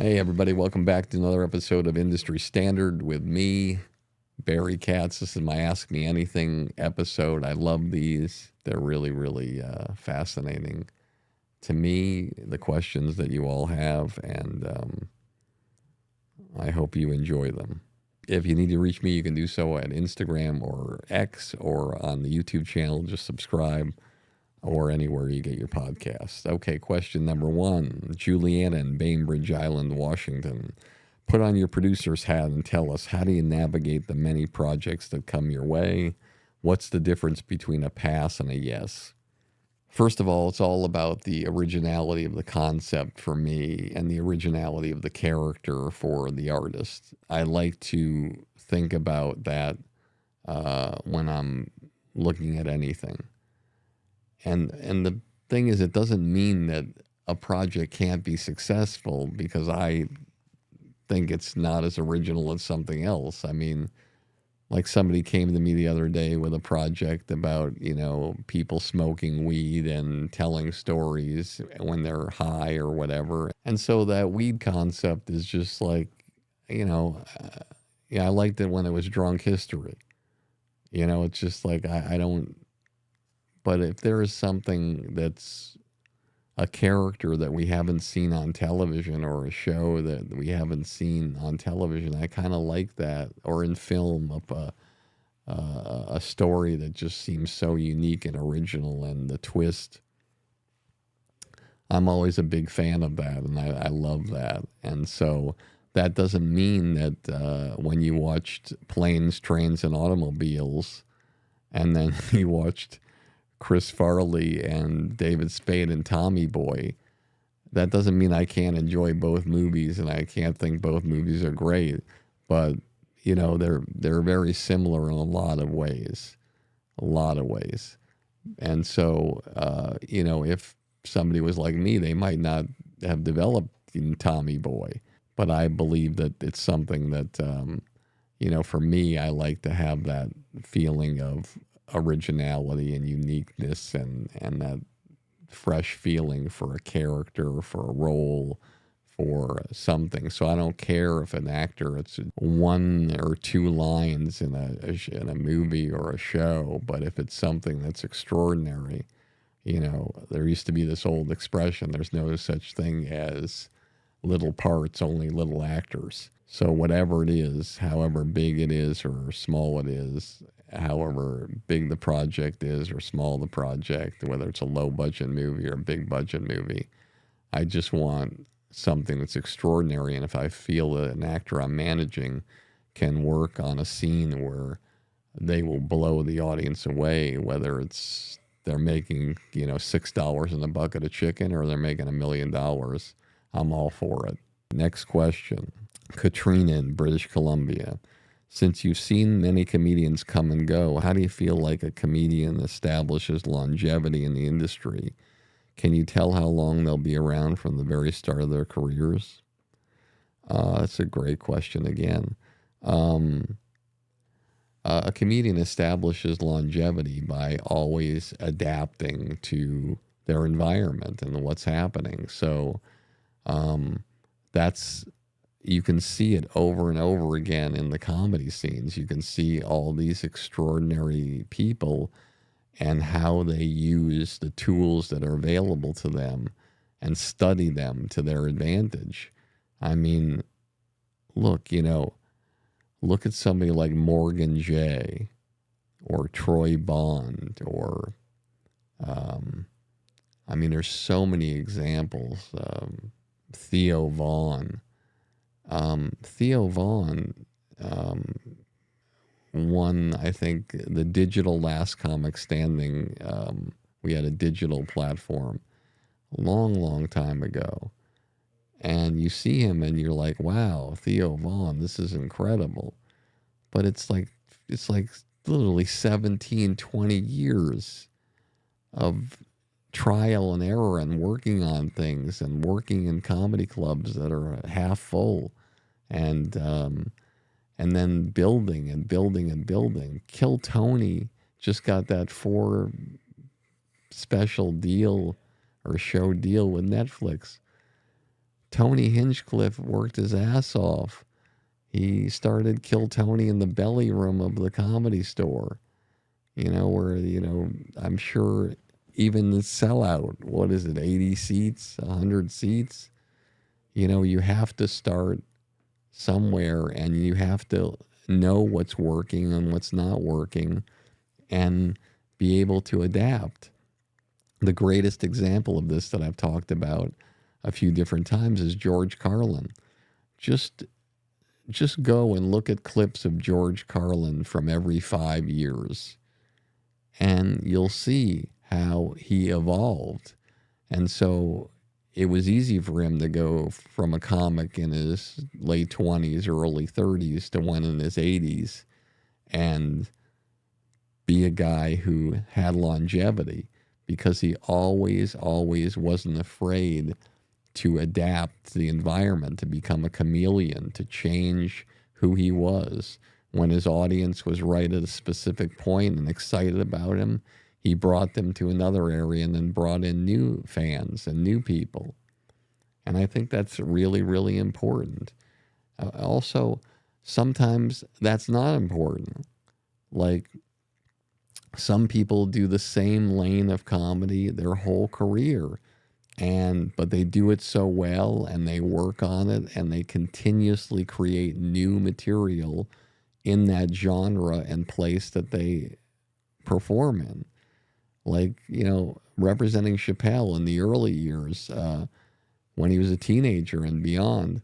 Hey, everybody, welcome back to another episode of Industry Standard with me, Barry Katz. This is my Ask Me Anything episode. I love these, they're really fascinating to me, the questions that you all have, and I hope you enjoy them. If you need to reach me, you can do so at Instagram or X or on the YouTube channel. Just subscribe or anywhere you get your podcasts. Okay, question number one. Juliana in Bainbridge Island, Washington. Put on your producer's hat and tell us, how do you navigate the many projects that come your way? What's the difference between a pass and a yes? First of all, it's all about the originality of the concept for me and the originality of the character for the artist. I like to think about that when I'm looking at anything. And the thing is, it doesn't mean that a project can't be successful because I think it's not as original as something else. I mean, like somebody came to me the other day with a project about, people smoking weed and telling stories when they're high or whatever. And so that weed concept is just like, yeah, I liked it when it was drunk history. It's just like, I don't, but if there is something that's a character that we haven't seen on television or a show that we haven't seen on television, I kind of like that. Or in film, a story that just seems so unique and original, and the twist. I'm always a big fan of that, and I love that. And so that doesn't mean that when you watched Planes, Trains, and Automobiles, and then you watched Chris Farley and David Spade and Tommy Boy, that doesn't mean I can't enjoy both movies and I can't think both movies are great. But they're very similar in a lot of ways, And so if somebody was like me, they might not have developed in Tommy Boy, but I believe that it's something that for me, I like to have that feeling of originality and uniqueness and that fresh feeling for a character, for a role, for something. So I don't care if an actor, it's one or two lines in a movie or a show, but if it's something that's extraordinary, there used to be this old expression, there's no such thing as little parts, only little actors. So whatever it is, however big it is or small it is, however big the project is or small the project, whether it's a low budget movie or a big budget movie, I just want something that's extraordinary. And if I feel that an actor I'm managing can work on a scene where they will blow the audience away, whether it's they're making, $6 in a bucket of chicken or they're making $1,000,000, I'm all for it. Next question. Katrina in British Columbia. Since you've seen many comedians come and go, how do you feel like a comedian establishes longevity in the industry? Can you tell how long they'll be around from the very start of their careers? That's a great question again. A comedian establishes longevity by always adapting to their environment and what's happening. So that's, you can see it over and over again in the comedy scenes. You can see all these extraordinary people and how they use the tools that are available to them and study them to their advantage. I mean, look at somebody like Morgan Jay or Troy Bond or, there's so many examples. Theo Vaughn. Theo Vaughn won, I think, the digital Last Comic Standing. We had a digital platform a long time ago. And you see him and you're like, wow, Theo Vaughn, this is incredible. But it's like literally 17, 20 years of trial and error and working on things and working in comedy clubs that are half full and then building and building and building. Kill Tony just got that 4 special deal or show deal with Netflix. Tony Hinchcliffe worked his ass off. He started Kill Tony in the belly room of the Comedy Store, where, I'm sure even the sellout, what is it, 80 seats, 100 seats? You have to start somewhere, and you have to know what's working and what's not working and be able to adapt. The greatest example of this that I've talked about a few different times is George Carlin. Just go and look at clips of George Carlin from every 5 years, and you'll see how he evolved. And so it was easy for him to go from a comic in his late 20s or early 30s to one in his 80s and be a guy who had longevity, because he always wasn't afraid to adapt to the environment, to become a chameleon, to change who he was. When his audience was right at a specific point and excited about him, he brought them to another area and then brought in new fans and new people. And I think that's really, really important. Also, sometimes that's not important. Like, some people do the same lane of comedy their whole career, but they do it so well, and they work on it, and they continuously create new material in that genre and place that they perform in. Like, representing Chappelle in the early years, when he was a teenager and beyond.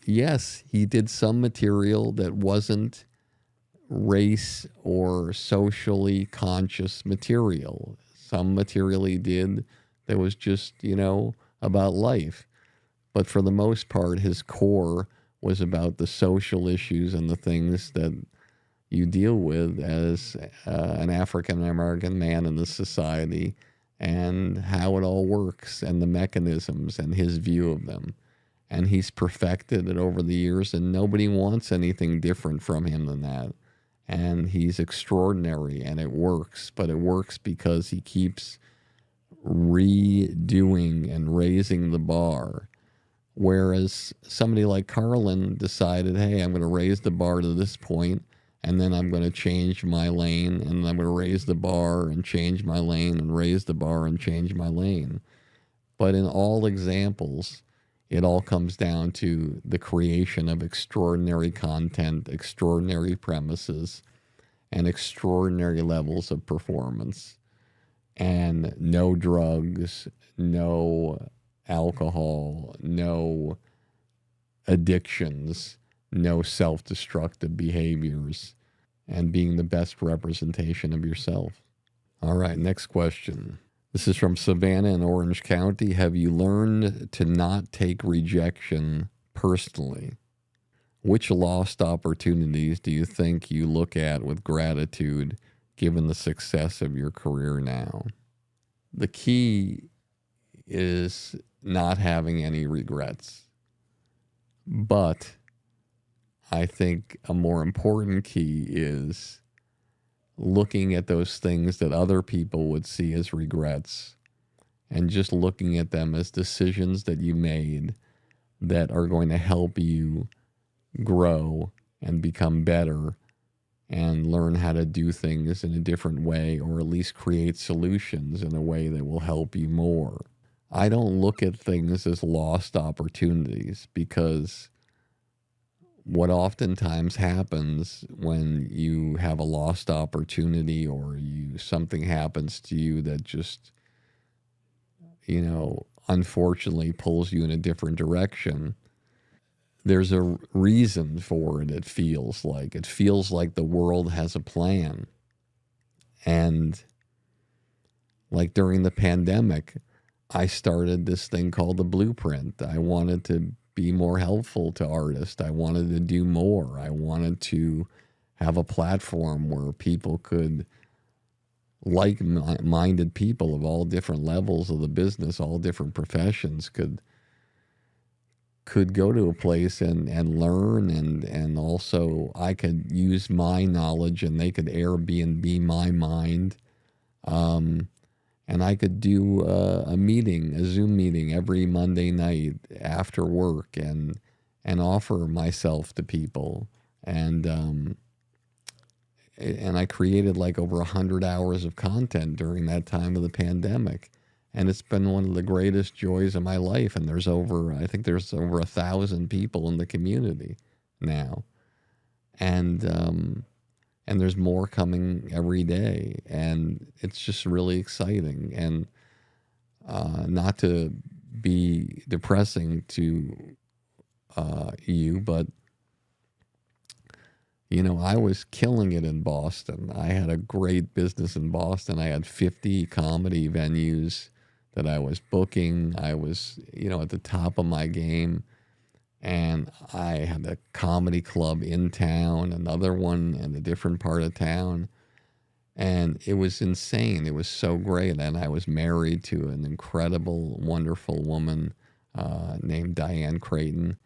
Yes, he did some material that wasn't race or socially conscious material. Some material he did that was just, about life. But for the most part, his core was about the social issues and the things that you deal with as an African American man in this society, and how it all works and the mechanisms and his view of them. And he's perfected it over the years, and nobody wants anything different from him than that. And he's extraordinary, and it works, but it works because he keeps redoing and raising the bar. Whereas somebody like Carlin decided, hey, I'm going to raise the bar to this point, and then I'm going to change my lane, and I'm going to raise the bar and change my lane, and raise the bar and change my lane. But in all examples, it all comes down to the creation of extraordinary content, extraordinary premises, and extraordinary levels of performance. And no drugs, no alcohol, no addictions, no self-destructive behaviors, and being the best representation of yourself. All right, next question. This is from Savannah in Orange County. Have you learned to not take rejection personally? Which lost opportunities do you think you look at with gratitude given the success of your career now? The key is not having any regrets. But I think a more important key is looking at those things that other people would see as regrets, and just looking at them as decisions that you made that are going to help you grow and become better and learn how to do things in a different way, or at least create solutions in a way that will help you more. I don't look at things as lost opportunities, because what oftentimes happens when you have a lost opportunity, or something happens to you that just, unfortunately pulls you in a different direction, there's a reason for it. It feels like the world has a plan. And like during the pandemic, I started this thing called the Blueprint. I wanted to be more helpful to artists. I wanted to do more. I wanted to have a platform where people could, like-minded people of all different levels of the business, all different professions, could go to a place and learn, and also I could use my knowledge and they could Airbnb my mind. And I could do a meeting, a Zoom meeting every Monday night after work, and offer myself to people. And I created like over 100 hours of content during that time of the pandemic. And it's been one of the greatest joys of my life. And I think there's over 1,000 people in the community now. And there's more coming every day. And it's just really exciting. And not to be depressing to you, but I was killing it in Boston. I had a great business in Boston. I had 50 comedy venues that I was booking. I was, at the top of my game. And I had a comedy club in town, another one in a different part of town. And it was insane. It was so great. And I was married to an incredible, wonderful woman named Diane Creighton,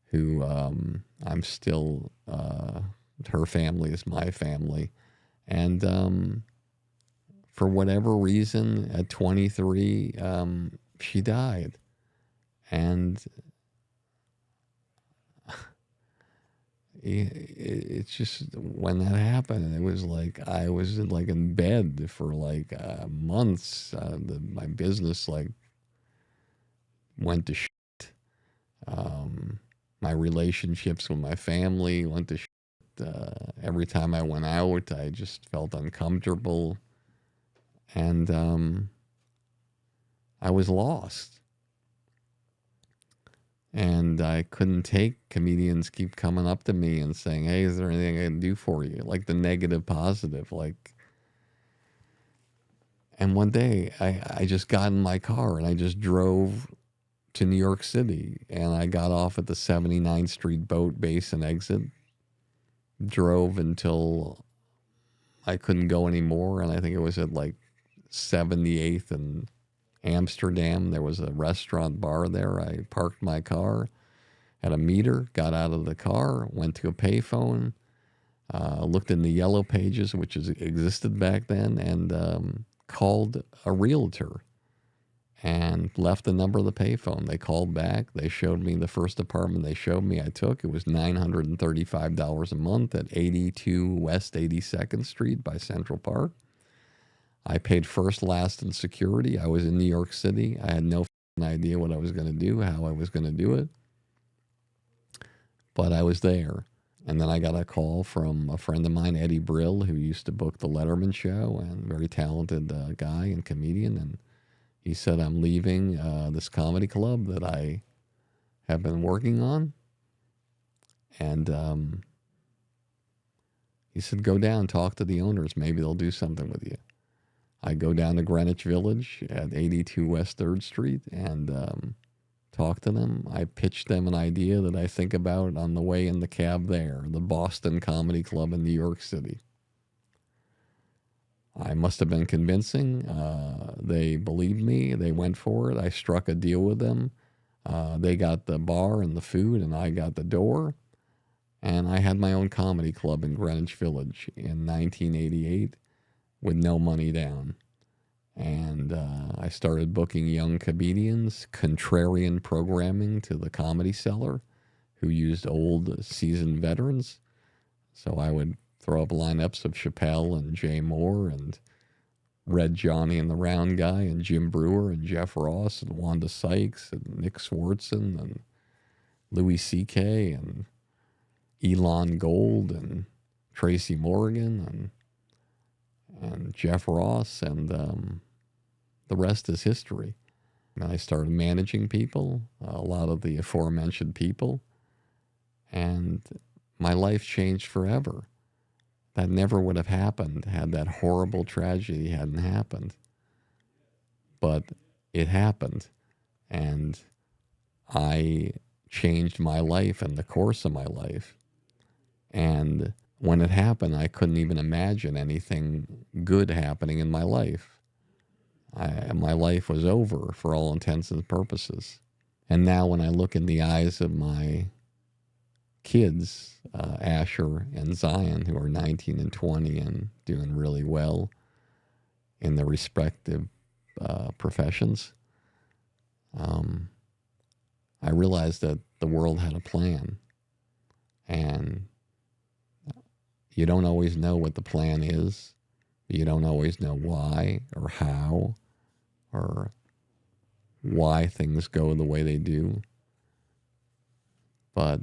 who I'm still, her family is my family. And for whatever reason, at 23, she died. And it's just, when that happened, it was like I was in bed for like months. My business went to shit. My relationships with my family went to shit. Every time I went out, I just felt uncomfortable, and I was lost. And I couldn't take comedians keep coming up to me and saying, "Hey, is there anything I can do for you?" Like the negative, positive. And one day I just got in my car and I just drove to New York City, and I got off at the 79th Street boat base and exit, drove until I couldn't go anymore. And I think it was at like 78th and Amsterdam. There was a restaurant bar there. I parked my car, had a meter, got out of the car, went to a payphone, looked in the yellow pages, which existed back then, and called a realtor and left the number of the payphone. They called back. They showed me the first apartment they showed me I took. It was $935 a month at 82 West 82nd Street by Central Park. I paid first, last, and security. I was in New York City. I had no idea what I was going to do, how I was going to do it. But I was there. And then I got a call from a friend of mine, Eddie Brill, who used to book the Letterman show, and very talented guy and comedian. And he said, "I'm leaving this comedy club that I have been working on." And he said, "Go down, talk to the owners. Maybe they'll do something with you." I go down to Greenwich Village at 82 West 3rd Street and talk to them. I pitched them an idea that I think about on the way in the cab there, the Boston Comedy Club in New York City. I must have been convincing. They believed me. They went for it. I struck a deal with them. They got the bar and the food, and I got the door. And I had my own comedy club in Greenwich Village in 1988 with no money down. And I started booking young comedians, contrarian programming to the Comedy Cellar, who used old seasoned veterans. So I would throw up lineups of Chappelle and Jay Moore and Red Johnny and the Round Guy and Jim Brewer and Jeff Ross and Wanda Sykes and Nick Swartzen and Louis C.K. and Elon Gold and Tracy Morgan and Jeff Ross, and the rest is history. And I started managing people, a lot of the aforementioned people, and my life changed forever. That never would have happened had that horrible tragedy hadn't happened. But it happened, and I changed my life and the course of my life. And when it happened, I couldn't even imagine anything good happening in my life. My life was over for all intents and purposes. And now when I look in the eyes of my kids, Asher and Zion, who are 19 and 20 and doing really well in their respective professions, I realized that the world had a plan, and you don't always know what the plan is. You don't always know why or how or why things go the way they do. But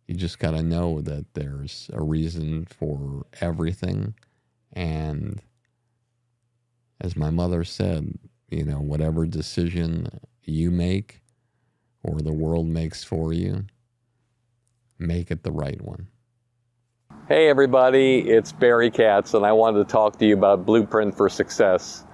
you just got to know that there's a reason for everything. And as my mother said, whatever decision you make or the world makes for you, make it the right one. Hey everybody, it's Barry Katz, and I wanted to talk to you about Blueprint for Success.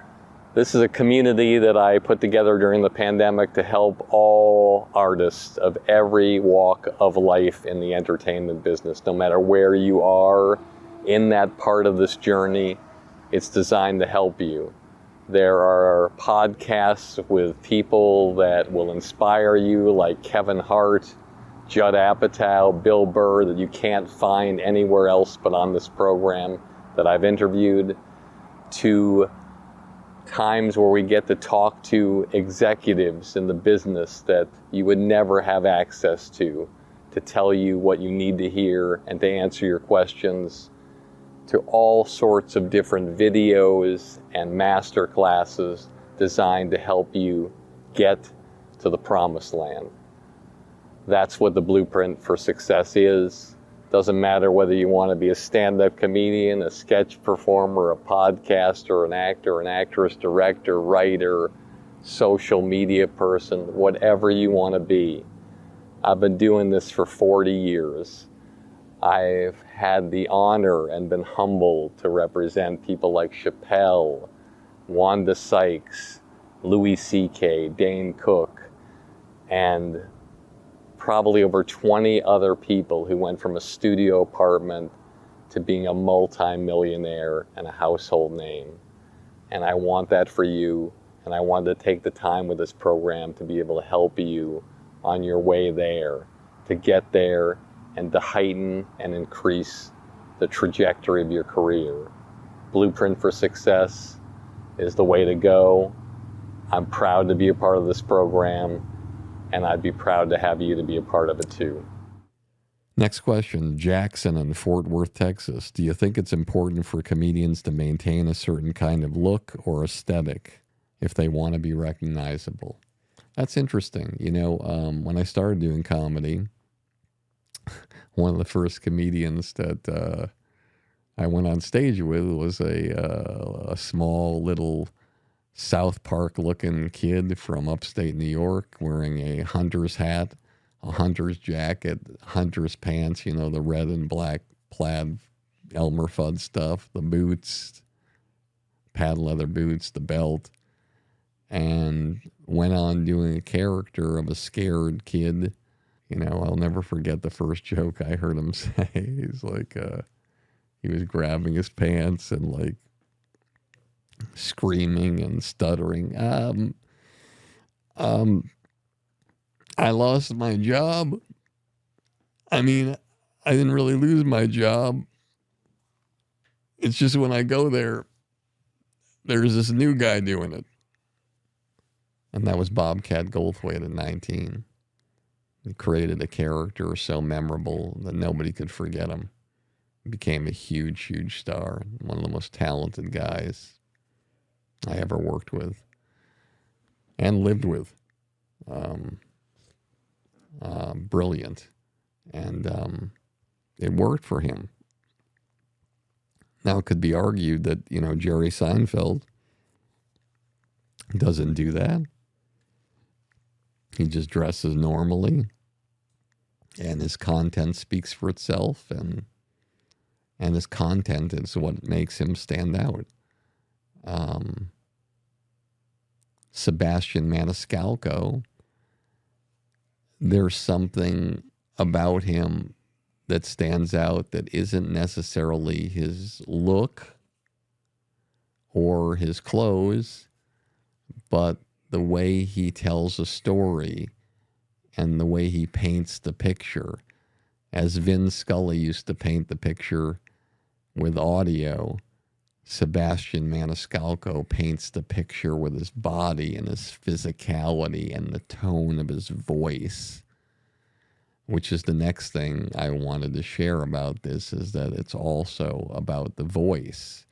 This is a community that I put together during the pandemic to help all artists of every walk of life in the entertainment business. No matter where you are in that part of this journey, it's designed to help you. There are podcasts with people that will inspire you, like Kevin Hart, Judd Apatow, Bill Burr, that you can't find anywhere else but on this program that I've interviewed, to times where we get to talk to executives in the business that you would never have access to tell you what you need to hear and to answer your questions, to all sorts of different videos and master classes designed to help you get to the promised land. That's what the Blueprint for Success is. Doesn't matter whether you want to be a stand-up comedian, a sketch performer, a podcaster, an actor, an actress, director, writer, social media person, whatever you want to be. I've been doing this for 40 years. I've had the honor and been humbled to represent people like Chappelle, Wanda Sykes, Louis C.K., Dane Cook, and probably over 20 other people who went from a studio apartment to being a multi-millionaire and a household name. And I want that for you, and I wanted to take the time with this program to be able to help you on your way there, to get there and to heighten and increase the trajectory of your career. Blueprint for Success is the way to go. I'm proud to be a part of this program, and I'd be proud to have you to be a part of it too. Next question, Jackson in Fort Worth, Texas. Do you think it's important for comedians to maintain a certain kind of look or aesthetic if they want to be recognizable? That's interesting. When I started doing comedy, one of the first comedians that I went on stage with was a small little South Park-looking kid from upstate New York wearing a hunter's hat, a hunter's jacket, hunter's pants, the red and black plaid Elmer Fudd stuff, the boots, patent leather boots, the belt, and went on doing a character of a scared kid. I'll never forget the first joke I heard him say. He's like, he was grabbing his pants and like screaming and stuttering. I lost my job. I mean, I didn't really lose my job. It's just when I go there, there's this new guy doing it. And that was Bobcat Goldthwait at 19. He created a character so memorable that nobody could forget him. He became a huge, huge star. One of the most talented guys I ever worked with and lived with. Brilliant. And it worked for him. Now, it could be argued that, Jerry Seinfeld doesn't do that. He just dresses normally, and his content speaks for itself, and his content is what makes him stand out. Sebastian Maniscalco, there's something about him that stands out that isn't necessarily his look or his clothes, but the way he tells a story and the way he paints the picture. As Vin Scully used to paint the picture with audio, Sebastian Maniscalco paints the picture with his body and his physicality and the tone of his voice, which is the next thing I wanted to share about this, is that it's also about the voice.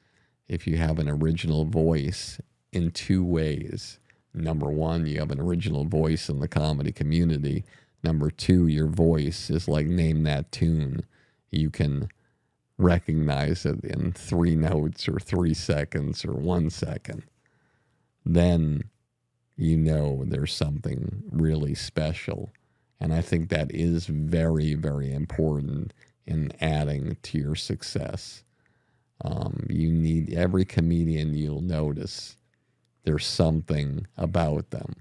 If you have an original voice in two ways. Number one, you have an original voice in the comedy community. Number two, your voice is like name that tune. You can recognize it in 3 notes or 3 seconds or 1 second. Then you know there's something really special. And I think that is very, very important in adding to your success. You need every comedian you'll notice. There's something about them.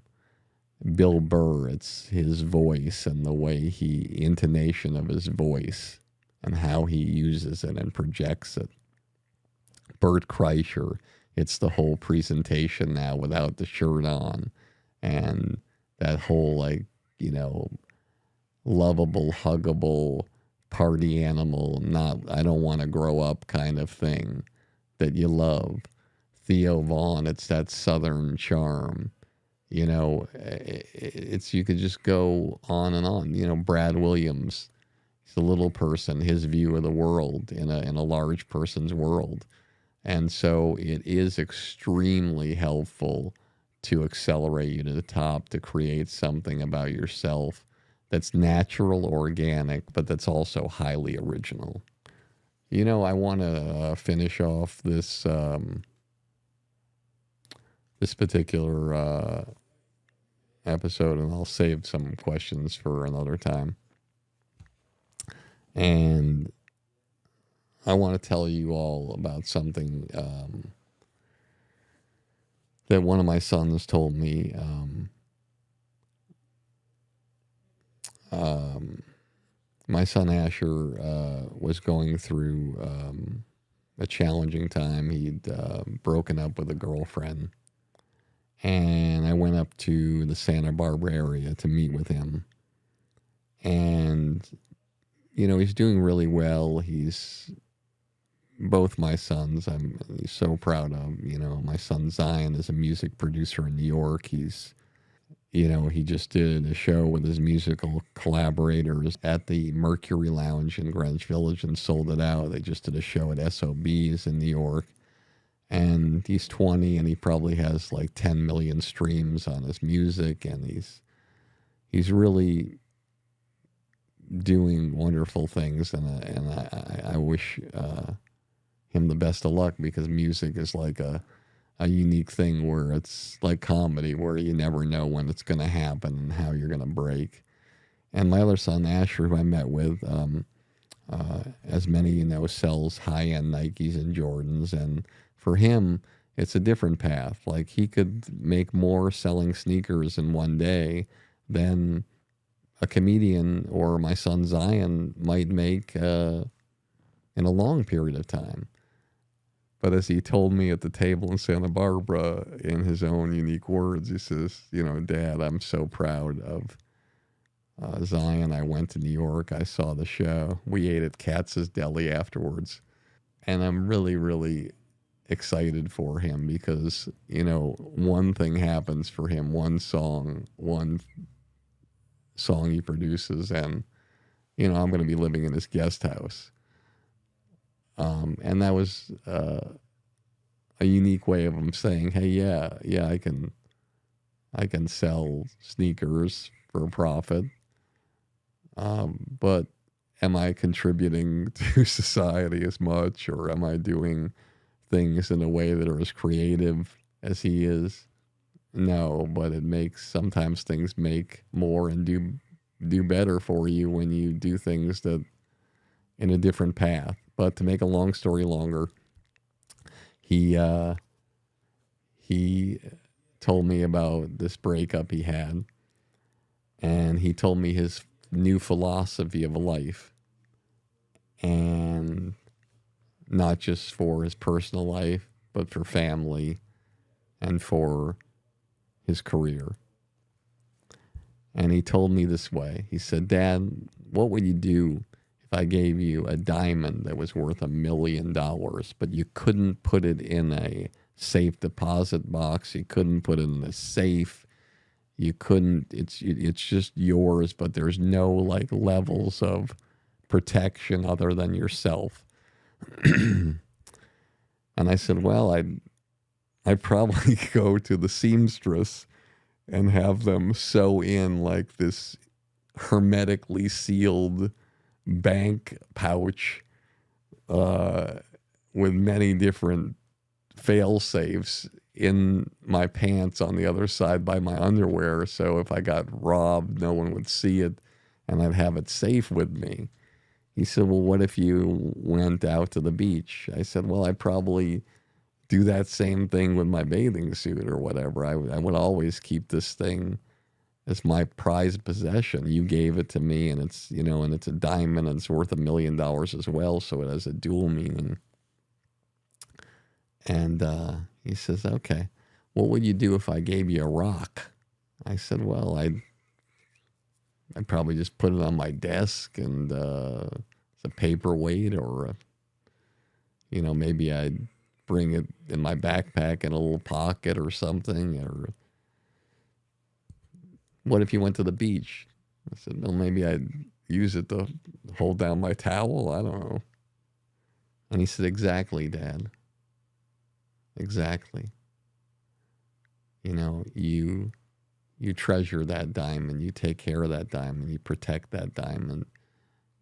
Bill Burr, it's his voice and the way intonation of his voice and how he uses it and projects it. Bert Kreischer, it's the whole presentation now without the shirt on. And that whole, lovable, huggable, party animal, I don't want to grow up kind of thing that you love. Theo Vaughn, it's that Southern charm. You could just go on and on. Brad Williams, he's a little person, his view of the world in a large person's world. And so it is extremely helpful to accelerate you to the top, to create something about yourself that's natural, organic, but that's also highly original. I want to finish off this particular episode, and I'll save some questions for another time. And I want to tell you all about something that one of my sons told me. My son Asher was going through a challenging time. He'd broken up with a girlfriend. And I went up to the Santa Barbara area to meet with him. And, he's doing really well. Both my sons, I'm so proud of. My son Zion is a music producer in New York. He just did a show with his musical collaborators at the Mercury Lounge in Greenwich Village and sold it out. They just did a show at SOB's in New York. And he's 20 and he probably has like 10 million streams on his music. And he's really doing wonderful things. And I wish him the best of luck, because music is like a unique thing where it's like comedy, where you never know when it's going to happen and how you're going to break. And my other son, Asher, who I met with, as many sells high-end Nikes and Jordans. And for him, it's a different path. Like, he could make more selling sneakers in one day than a comedian or my son Zion might make in a long period of time. But as he told me at the table in Santa Barbara, in his own unique words, he says, Dad, I'm so proud of Zion. I went to New York. I saw the show. We ate at Katz's Deli afterwards. And I'm really, really excited for him, because, one thing happens for him, one song he produces, and, I'm going to be living in his guest house. And that was a unique way of him saying, hey, yeah, I can sell sneakers for a profit. But am I contributing to society as much, or am I doing things in a way that are as creative as he is? No, but sometimes things make more and do better for you when you do things that in a different path. But to make a long story longer, he told me about this breakup he had, and he told me his new philosophy of life, and not just for his personal life, but for family and for his career. And he told me this way. He said, Dad, what would you do if I gave you a diamond that was worth $1 million, but you couldn't put it in a safe deposit box, you couldn't put it in a safe, you couldn't, it's just yours, but there's no like levels of protection other than yourself. And I said, well, I'd probably go to the seamstress and have them sew in like this hermetically sealed bank pouch with many different fail safes in my pants on the other side by my underwear. So if I got robbed, no one would see it and I'd have it safe with me. He said, well, what if you went out to the beach? I said, well, I'd probably do that same thing with my bathing suit or whatever. I would always keep this thing as my prized possession. You gave it to me, and it's, you know, and it's a diamond, and it's worth $1 million as well, so it has a dual meaning. And he says, okay, what would you do if I gave you a rock? I said, well, I'd probably just put it on my desk and it's a paperweight, or you know, maybe I'd bring it in my backpack in a little pocket or something. Or what if you went to the beach? I said, well, maybe I'd use it to hold down my towel. I don't know. And he said, exactly, Dad. Exactly. You know, you treasure that diamond. You take care of that diamond. You protect that diamond.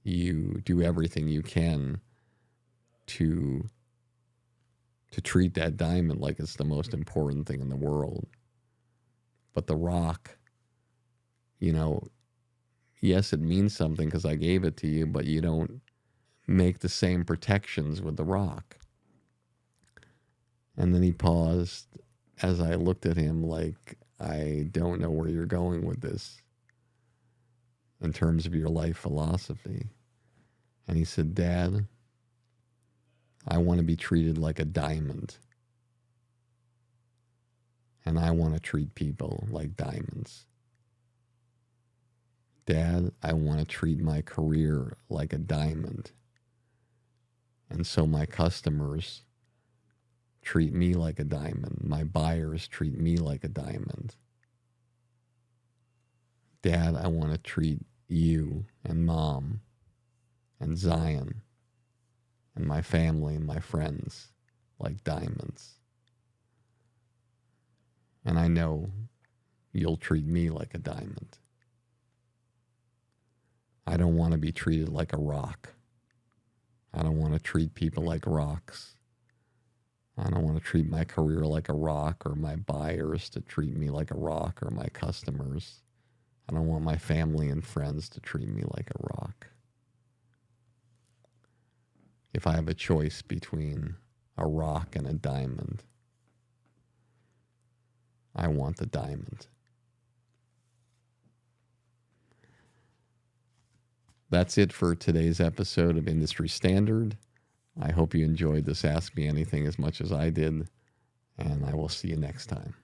You do everything you can to treat that diamond like it's the most important thing in the world. But the rock, you know, yes, it means something because I gave it to you, but you don't make the same protections with the rock. And then he paused as I looked at him like, I don't know where you're going with this in terms of your life philosophy. And he said, Dad, I want to be treated like a diamond. And I want to treat people like diamonds. Dad, I want to treat my career like a diamond. And so my customers treat me like a diamond. My buyers treat me like a diamond. Dad, I want to treat you and Mom and Zion and my family and my friends like diamonds. And I know you'll treat me like a diamond. I don't want to be treated like a rock. I don't want to treat people like rocks. I don't want to treat my career like a rock, or my buyers to treat me like a rock, or my customers. I don't want my family and friends to treat me like a rock. If I have a choice between a rock and a diamond, I want the diamond. That's it for today's episode of Industry Standard. I hope you enjoyed this Ask Me Anything as much as I did, and I will see you next time.